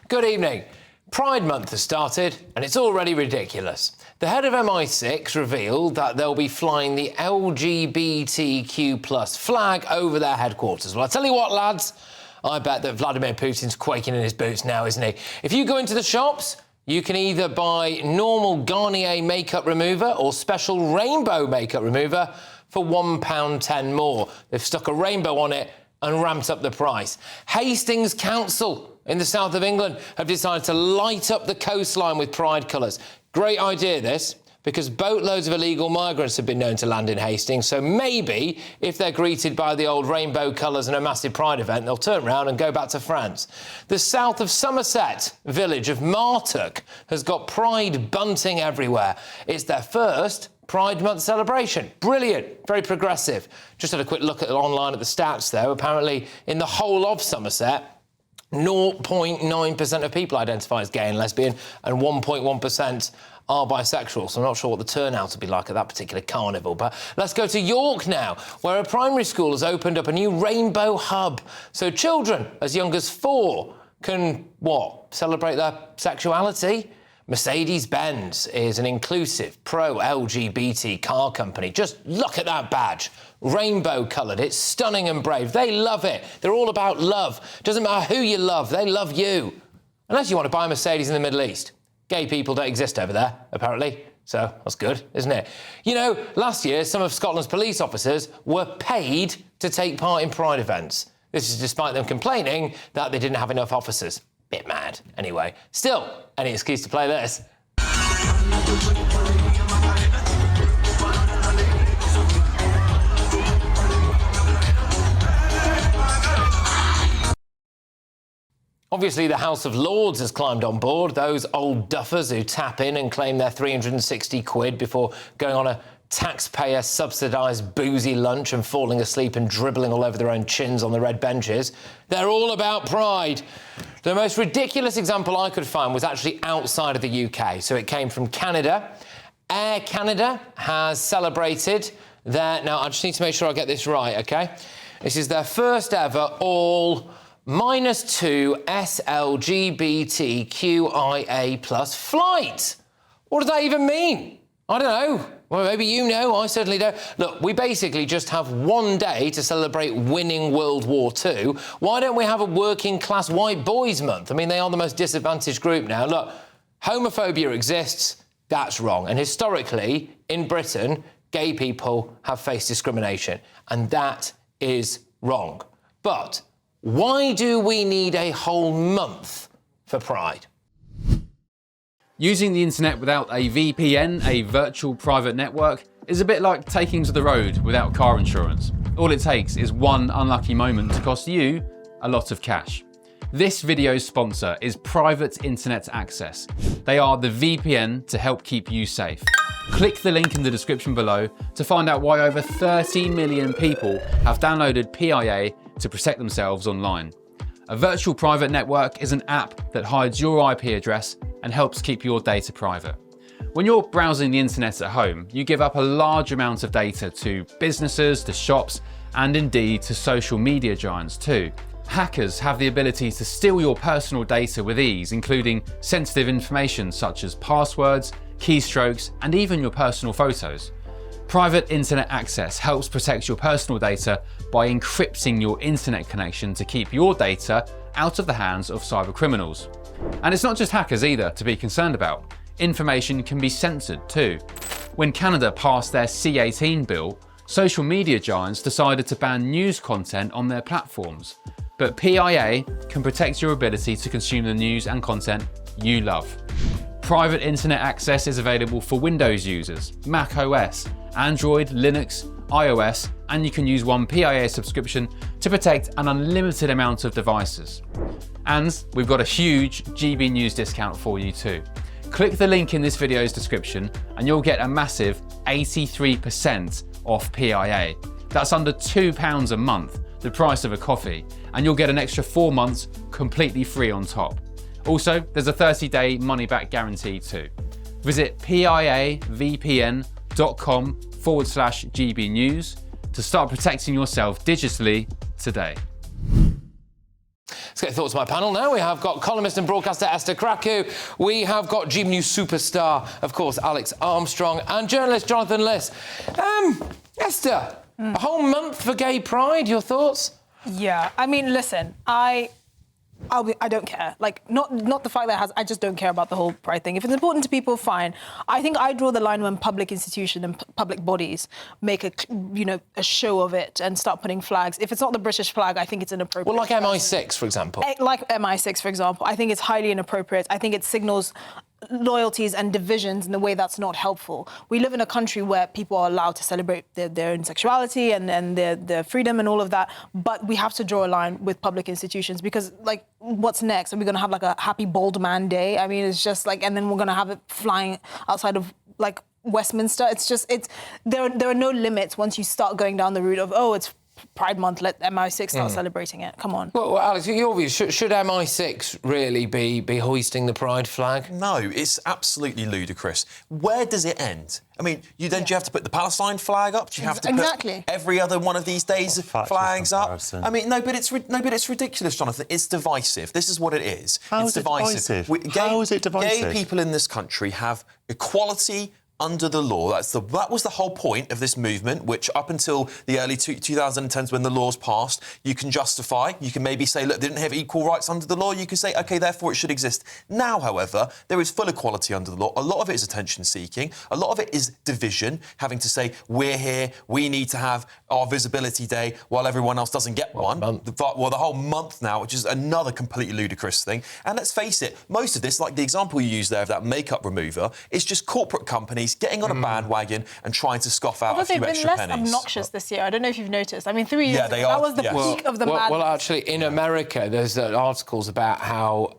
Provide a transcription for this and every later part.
Good evening. Pride Month has started and it's already ridiculous. The head of MI6 revealed that they'll be flying the LGBTQ+ flag over their headquarters. Well, I tell you what, lads, I bet that Vladimir Putin's quaking in his boots now, isn't he? If you go into the shops, you can either buy normal Garnier makeup remover or special rainbow makeup remover for £1.10 more. They've stuck a rainbow on it and ramped up the price. Hastings Council in the south of England have decided to light up the coastline with pride colours. Great idea, this, because boatloads of illegal migrants have been known to land in Hastings, so maybe if they're greeted by the old rainbow colours and a massive pride event, they'll turn around and go back to France. The south of Somerset village of Martock has got pride bunting everywhere. It's their first Pride Month celebration. Brilliant, very progressive. Just had a quick look online at the stats, though. Apparently, in the whole of Somerset, 0.9% of people identify as gay and lesbian, and 1.1% are bisexual, so I'm not sure what the turnout will be like at that particular carnival. But let's go to York now, where a primary school has opened up a new rainbow hub. So children as young as 4 can, celebrate their sexuality? Mercedes-Benz is an inclusive, pro-LGBT car company. Just look at that badge. Rainbow-coloured. It's stunning and brave. They love it. They're all about love. Doesn't matter who you love, they love you. Unless you want to buy a Mercedes in the Middle East. Gay people don't exist over there, apparently. So that's good, isn't it? You know, last year, some of Scotland's police officers were paid to take part in Pride events. This is despite them complaining that they didn't have enough officers. Bit mad, anyway. Still, any excuse to play this. Obviously, the House of Lords has climbed on board, those old duffers who tap in and claim their 360 quid before going on a taxpayer-subsidised boozy lunch and falling asleep and dribbling all over their own chins on the red benches. They're all about pride. The most ridiculous example I could find was actually outside of the UK, so it came from Canada. Air Canada has celebrated their... Now, I just need to make sure I get this right, OK? This is their first ever all -2 SLGBTQIA+ flight. What does that even mean? I don't know. Well, maybe you know, I certainly don't. Look, we basically just have one day to celebrate winning World War II. Why don't we have a working-class white boys month? I mean, they are the most disadvantaged group now. Look, homophobia exists, that's wrong. And historically, in Britain, gay people have faced discrimination, and that is wrong. But why do we need a whole month for Pride? Using the internet without a VPN, a virtual private network, is a bit like taking to the road without car insurance. All it takes is one unlucky moment to cost you a lot of cash. This video's sponsor is Private Internet Access. They are the VPN to help keep you safe. Click the link in the description below to find out why over 30 million people have downloaded PIA to protect themselves online. A virtual private network is an app that hides your IP address and helps keep your data private. When you're browsing the internet at home, you give up a large amount of data to businesses, to shops, and indeed to social media giants too. Hackers have the ability to steal your personal data with ease, including sensitive information such as passwords, keystrokes, and even your personal photos. Private Internet Access helps protect your personal data by encrypting your internet connection to keep your data out of the hands of cybercriminals. And it's not just hackers either to be concerned about. Information can be censored too. When Canada passed their C-18 bill, social media giants decided to ban news content on their platforms. But PIA can protect your ability to consume the news and content you love. Private Internet Access is available for Windows users, Mac OS, Android, Linux, iOS, and you can use one PIA subscription to protect an unlimited amount of devices. And we've got a huge GB News discount for you too. Click the link in this video's description and you'll get a massive 83% off PIA. That's under £2 a month, the price of a coffee, and you'll get an extra 4 months completely free on top. Also, there's a 30-day money-back guarantee too. Visit piavpn.com/GB News to start protecting yourself digitally today. Let's get thoughts on my panel now. We have got columnist and broadcaster Esther Kraku. We have got GB News superstar, of course, Alex Armstrong, and journalist Jonathan Liss. Esther, a whole month for Gay Pride. Your thoughts? Yeah, I mean, listen, I don't care. Like, not the fact that it has. I just don't care about the whole pride thing. If it's important to people, fine. I think I draw the line when public institutions and public bodies make a show of it and start putting flags. If it's not the British flag, I think it's inappropriate. Well, like MI6, for example. Like MI6, for example, I think it's highly inappropriate. I think it signals loyalties and divisions in a way that's not helpful. We live in a country where people are allowed to celebrate their own sexuality and their freedom and all of that, but we have to draw a line with public institutions because, like, what's next? Are we going to have, like, a happy bald man day? I mean, it's just, like, and then we're going to have it flying outside of, like, Westminster. There are no limits once you start going down the route of, oh, it's Pride Month, let MI6 start celebrating it. Come on. Well, Alex, your view, should MI6 really be hoisting the Pride flag? No, it's absolutely ludicrous. Where does it end? I mean, do you have to put the Palestine flag up? Do you have to put every other one of these days flags up? I mean, no, but it's ridiculous, Jonathan. It's divisive. This is what it is. It's divisive? How is it divisive? Gay people in this country have equality under the law. That was the whole point of this movement, which up until the early 2010s when the laws passed, you can justify. You can maybe say, look, they didn't have equal rights under the law. You can say, OK, therefore it should exist. Now, however, there is full equality under the law. A lot of it is attention-seeking. A lot of it is division, having to say, we're here, we need to have our visibility day while everyone else doesn't get one. Well, the whole month now, which is another completely ludicrous thing. And let's face it, most of this, like the example you used there of that makeup remover, is just corporate companies getting on a bandwagon and trying to scoff out a few extra pennies. They've been less obnoxious this year. I don't know if you've noticed. I mean, 3 years ago, that was the peak of the madness. Well, actually, in America, there's articles about how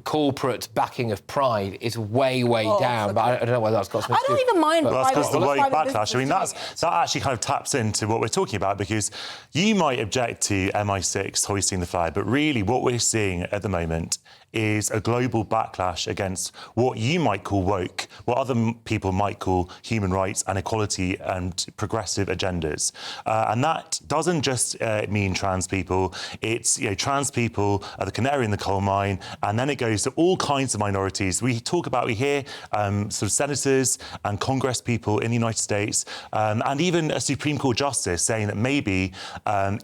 corporate backing of Pride is way down. But I don't know whether that's got something to do. I don't even mind. Well, that's because the woke backlash. I mean, that actually kind of taps into what we're talking about, because you might object to MI6 hoisting the flag, but really what we're seeing at the moment is a global backlash against what you might call woke, what other people might call human rights and equality and progressive agendas. And that doesn't just mean trans people. It's, trans people are the canary in the coal mine, and then it goes to all kinds of minorities. We hear sort of senators and Congress people in the United States, and even a Supreme Court justice saying that maybe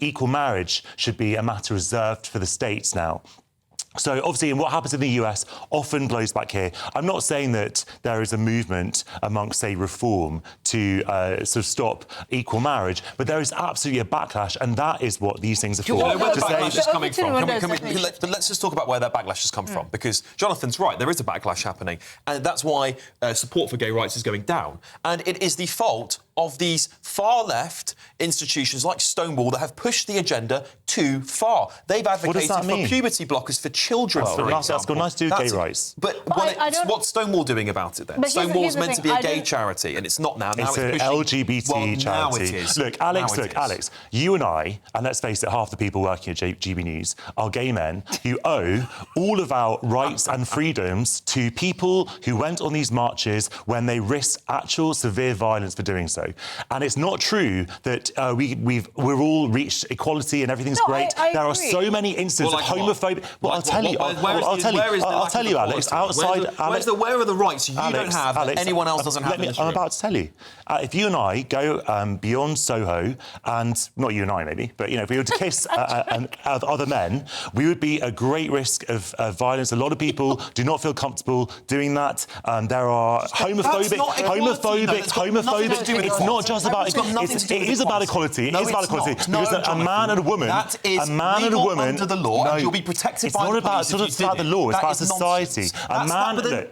equal marriage should be a matter reserved for the states now. So, obviously, and what happens in the US often blows back here. I'm not saying that there is a movement amongst, say, reform to sort of stop equal marriage, but there is absolutely a backlash, and that is what these things are for. Where the backlash is coming from. Let's just talk about where that backlash has come from, because Jonathan's right, there is a backlash happening, and that's why support for gay rights is going down. And it is the fault of these far-left institutions like Stonewall that have pushed the agenda too far. They've advocated for puberty blockers for children, for example. That's got nothing to do with gay rights. But what's Stonewall doing about it, then? Stonewall's meant to be a gay charity, and it's not now. It's an LGBT charity. Now it is. Look, Alex, you and I, and let's face it, half the people working at GB News are gay men who owe all of our rights and freedoms to people who went on these marches when they risked actual severe violence for doing so. And it's not true that we've all reached equality and everything's great. There are so many instances of homophobia. Well, I'll tell you, Alex. Where are the rights you don't have that anyone else doesn't have? I'm about to tell you. If you and I go beyond Soho, and not you and I maybe, but if we were to kiss other men, we would be a great risk of violence. A lot of people do not feel comfortable doing that. There are homophobic. It's not just about equality. It is about equality. It is about equality. Because a man and a woman... That is legal under the law, and you'll be protected by the police. It's not about the law, it's about society.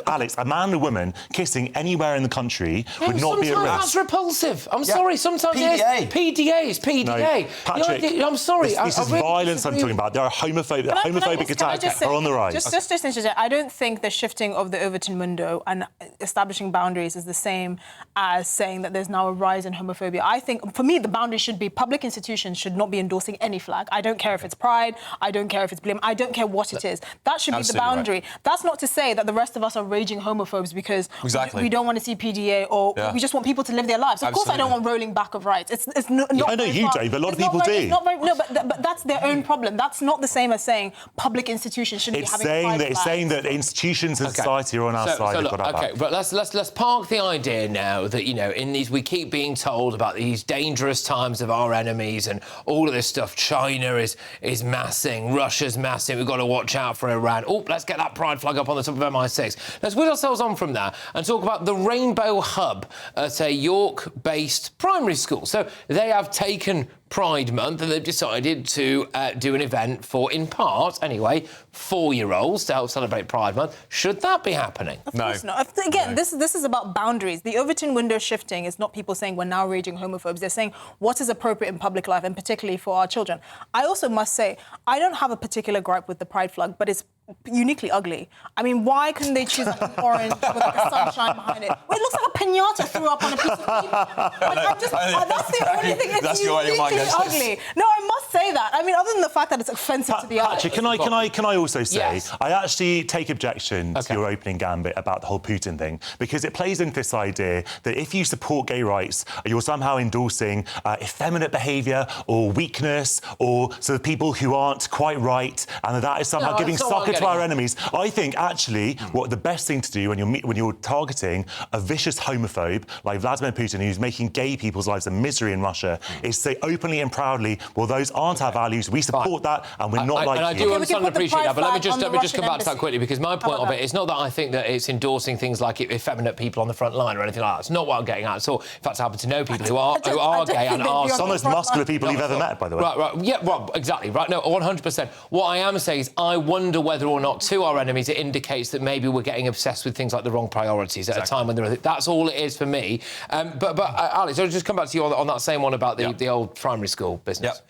Alex, a man and a woman kissing anywhere in the country would not be at risk. That's repulsive. I'm sorry, sometimes PDA is PDA. No, Patrick, I'm sorry. This is violence I'm talking about. There are homophobic attacks are on the rise. Just interject. I don't think the shifting of the Overton window and establishing boundaries is the same as saying that there's now a rise in homophobia. I think, for me, the boundary should be public institutions should not be endorsing any flag. I don't care if it's pride, I don't care if it's blame, I don't care what it is. That should be the boundary. Right. That's not to say that the rest of us are raging homophobes because we don't want to see PDA or we just want people to live their lives. Of course I don't want rolling back of rights. It's not I know you don't, but a lot of people do. But that's their own problem. That's not the same as saying public institutions shouldn't be having pride flags. It's saying that institutions and society are on our side. Look, but let's park the idea now that, you know, in these we keep being told about these dangerous times of our enemies and all of this stuff. China is massing, Russia's massing, we've got to watch out for Iran. Oh, let's get that pride flag up on the top of MI6. Let's whiz ourselves on from that and talk about the Rainbow Hub at a York-based primary school. So they have taken Pride Month and they've decided to do an event for, in part anyway, 4-year-olds to help celebrate Pride Month. Should that be happening? Of course not. Again, this is about boundaries. The Overton window shifting is not people saying we're now raging homophobes. They're saying what is appropriate in public life, and particularly for our children. I also must say, I don't have a particular gripe with the Pride flag, but it's uniquely ugly. I mean, why couldn't they choose like an orange with like a sunshine behind it? Well, it looks like a piñata threw up on a piece of paper. That's the only thing. It's uniquely ugly. No, I must say that. I mean, other than the fact that it's offensive to the eye. Patrick, can I also say, yes. I actually take objection to your opening gambit about the whole Putin thing, because it plays into this idea that if you support gay rights, you're somehow endorsing effeminate behaviour or weakness or sort of people who aren't quite right, and that is somehow giving succor to our enemies. I think actually what the best thing to do when you're targeting a vicious homophobe like Vladimir Putin, who's making gay people's lives a misery in Russia, is say openly and proudly, well, those aren't our values. We support that, and we're not like you. And I do understand and appreciate that, but let me just come back to that quickly, because my point of it is not that I think that it's endorsing things like effeminate people on the front line or anything like that. It's not what I'm getting at. So, in fact, I happen to know people who are gay and are some of the most muscular people you've ever met, by the way. Right, yeah, well, exactly, right. No, 100%. What I am saying is I wonder whether or not to our enemies it indicates that maybe we're getting obsessed with things like the wrong priorities at a time when that's all it is for me. But Alex, I'll just come back to you on that same one about the old primary school business.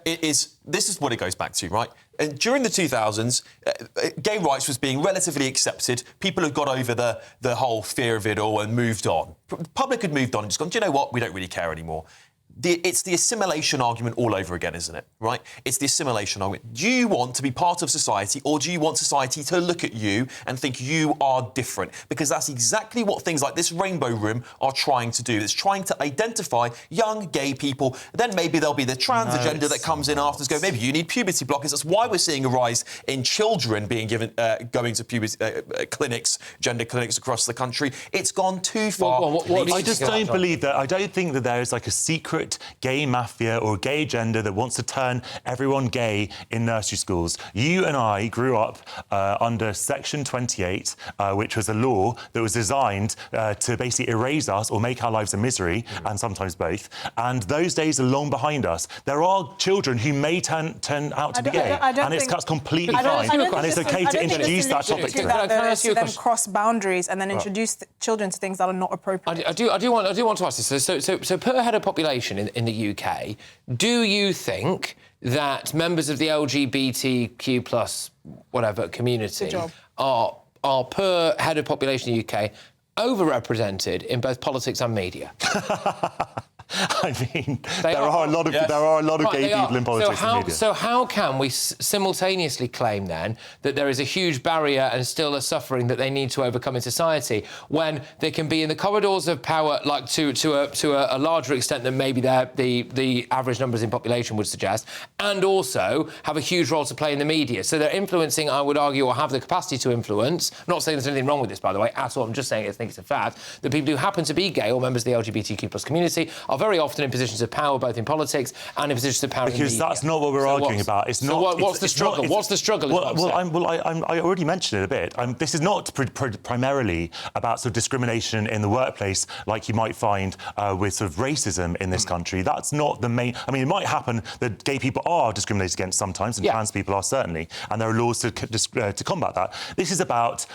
It is. This is what it goes back to, right? And during the 2000s, gay rights was being relatively accepted. People had got over the whole fear of it all and moved on. The public had moved on and just gone, do you know what? We don't really care anymore. It's the assimilation argument all over again, isn't it? Right? It's the assimilation argument. Do you want to be part of society, or do you want society to look at you and think you are different? Because that's exactly what things like this Rainbow Room are trying to do. It's trying to identify young gay people. Then maybe there'll be the trans agenda that comes in after. Go, maybe you need puberty blockers. That's why we're seeing a rise in children being given going to puberty clinics, gender clinics across the country. It's gone too far. I just don't believe that. I don't think that there is like a secret gay mafia or gay agenda that wants to turn everyone gay in nursery schools. You and I grew up under Section 28, which was a law that was designed to basically erase us or make our lives a misery, and sometimes both. And those days are long behind us. There are children who may turn out to be gay, and that's completely fine. And it's okay to introduce that topic to them. Then cross boundaries and then introduce children to things that are not appropriate. I do want to ask this. So per head of population in the UK, do you think that members of the LGBTQ plus whatever community are per head of population in the UK overrepresented in both politics and media? I mean, there are a lot of gay people in politics and media. So how can we simultaneously claim then that there is a huge barrier and still a suffering that they need to overcome in society, when they can be in the corridors of power, like to a larger extent than maybe the average numbers in population would suggest, and also have a huge role to play in the media? So they're influencing, I would argue, or have the capacity to influence. I'm not saying there's anything wrong with this, by the way, at all. I'm just saying I think it's a fact that people who happen to be gay or members of the LGBTQ plus community are very often in positions of power, both in politics and in positions of power in the media. Because that's not what we're arguing about. It's not. What's the struggle? What's the struggle? I already mentioned it a bit. This is not primarily about sort of discrimination in the workplace, like you might find with sort of racism in this country. That's not the main. I mean, it might happen that gay people are discriminated against sometimes, and trans people are certainly, and there are laws to combat that. This is about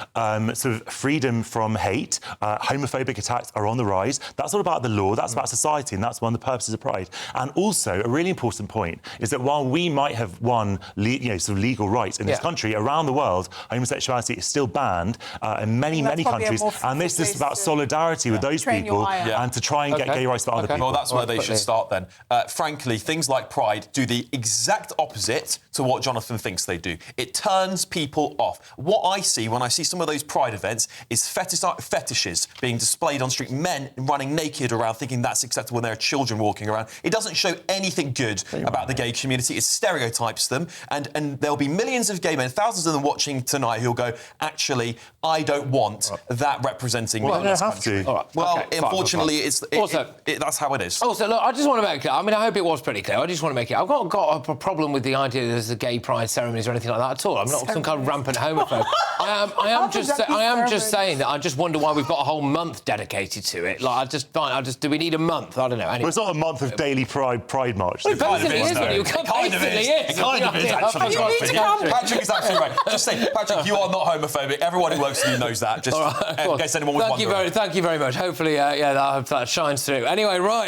sort of freedom from hate. Homophobic attacks are on the rise. That's not about the law. That's about society. and that's one of the purposes of Pride. And also, a really important point is that while we might have won sort of legal rights in this country, around the world, homosexuality is still banned in many countries. And this is about solidarity with those people and to try and get gay rights for other people. Well, that's where they should start then. Frankly, things like Pride do the exact opposite to what Jonathan thinks they do. It turns people off. What I see when I see some of those Pride events is fetishes being displayed on street, men running naked around thinking that's acceptable when there are children walking around. It doesn't show anything good about the gay community. It stereotypes them, and there'll be millions of gay men, thousands of them watching tonight who'll go, actually, I don't want that representing me in this country. Well, unfortunately, that's how it is. Also, look, I just want to make it clear. I mean, I hope it was pretty clear. I just want to make it. I've not got a problem with the idea that there's a gay pride ceremonies or anything like that at all. I'm not some kind of rampant homophobe. I am just saying that I just wonder why we've got a whole month dedicated to it. Like, do we need a month? I don't know. Anyway. Well, it's not a month of daily pride march. Well, it basically is. It kind of is. It kind of is, actually. Patrick is absolutely right. Just say, Patrick, you are not homophobic. Everyone who works with you knows that. Just in case anyone was wondering. Thank you very much. Hopefully, that shines through. Anyway, right.